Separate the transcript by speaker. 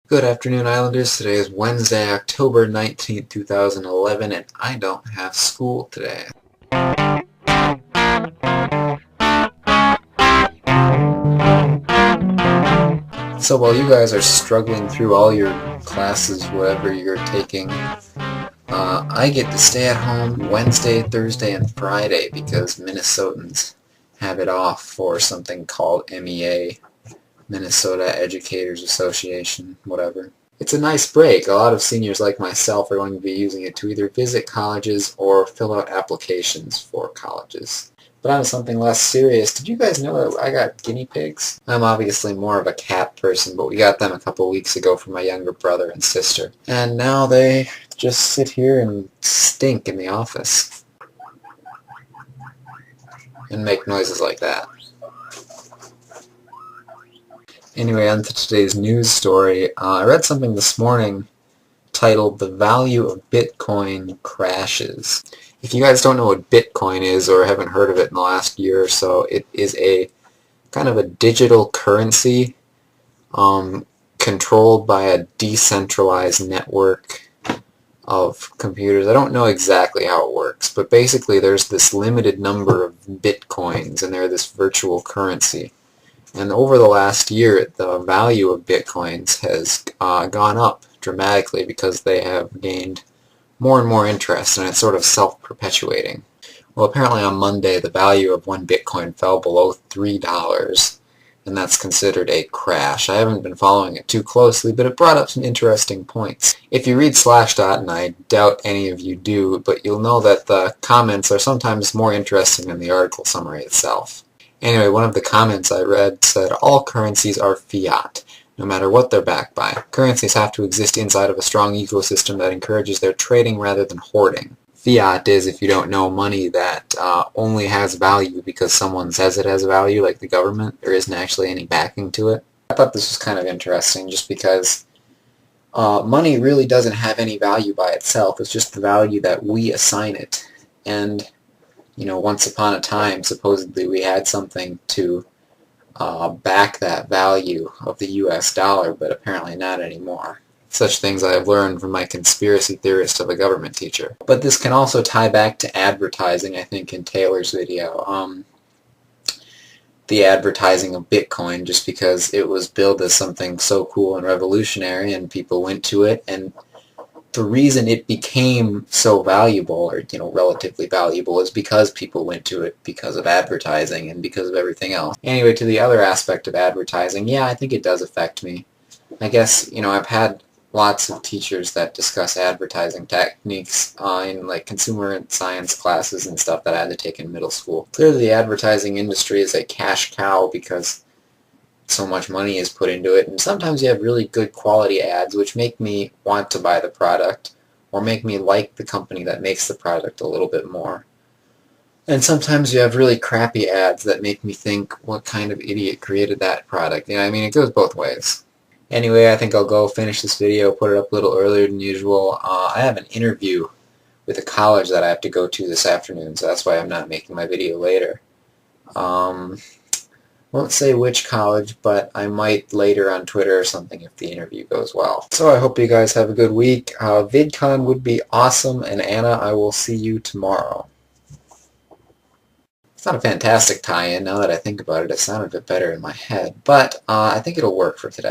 Speaker 1: Good afternoon, Islanders. Today is Wednesday, October 19th, 2011, and I don't have school today. So while you guys are struggling through all your classes, whatever you're taking, I get to stay at home Wednesday, Thursday, and Friday because Minnesotans have it off for something called MEA, Minnesota Educators Association, whatever. It's a nice break. A lot of seniors like myself are going to be using it to either visit colleges or fill out applications for colleges. But on to something less serious, did you guys know that I got guinea pigs? I'm obviously more of a cat person, but we got them a couple weeks ago from my younger brother and sister. And now they just sit here and stink in the office. And make noises like that. Anyway, on to today's news story. I read something this morning titled "The Value of Bitcoin Crashes." If you guys don't know what Bitcoin is or haven't heard of it in the last year or so, it is a kind of a digital currency controlled by a decentralized network of computers. I don't know exactly how it works, but basically there's this limited number of Bitcoins and they're this virtual currency. And over the last year, the value of Bitcoins has gone up dramatically because they have gained more and more interest, and it's sort of self-perpetuating. Well, apparently on Monday, the value of one Bitcoin fell below $3, and that's considered a crash. I haven't been following it too closely, but it brought up some interesting points. If you read Slashdot, and I doubt any of you do, but you'll know that the comments are sometimes more interesting than the article summary itself. Anyway, one of the comments I read said, "All currencies are fiat, no matter what they're backed by. Currencies have to exist inside of a strong ecosystem that encourages their trading rather than hoarding." Fiat is, if you don't know, money that only has value because someone says it has value, like the government. There isn't actually any backing to it. I thought this was kind of interesting just because money really doesn't have any value by itself. It's just the value that we assign it. And you know, once upon a time, supposedly we had something to back that value of the US dollar, but apparently not anymore. Such things I have learned from my conspiracy theorist of a government teacher. But this can also tie back to advertising, I think, in Taylor's video. The advertising of Bitcoin, just because it was billed as something so cool and revolutionary and people went to it, and the reason it became so valuable, or relatively valuable, is because people went to it because of advertising and because of everything else. Anyway, to the other aspect of advertising, yeah, I think it does affect me. I guess, I've had lots of teachers that discuss advertising techniques in like consumer science classes and stuff that I had to take in middle school. Clearly the advertising industry is a cash cow because so much money is put into it, and sometimes you have really good quality ads which make me want to buy the product or make me like the company that makes the product a little bit more. And sometimes you have really crappy ads that make me think, what kind of idiot created that product? I mean, it goes both ways. Anyway, I think I'll go finish this video, put it up a little earlier than usual. I have an interview with a college that I have to go to this afternoon, so that's why I'm not making my video later. Won't say which college, but I might later on Twitter or something if the interview goes well. So I hope you guys have a good week. VidCon would be awesome, and Anna, I will see you tomorrow. It's not a fantastic tie-in. Now that I think about it, it sounded a bit better in my head, but I think it'll work for today.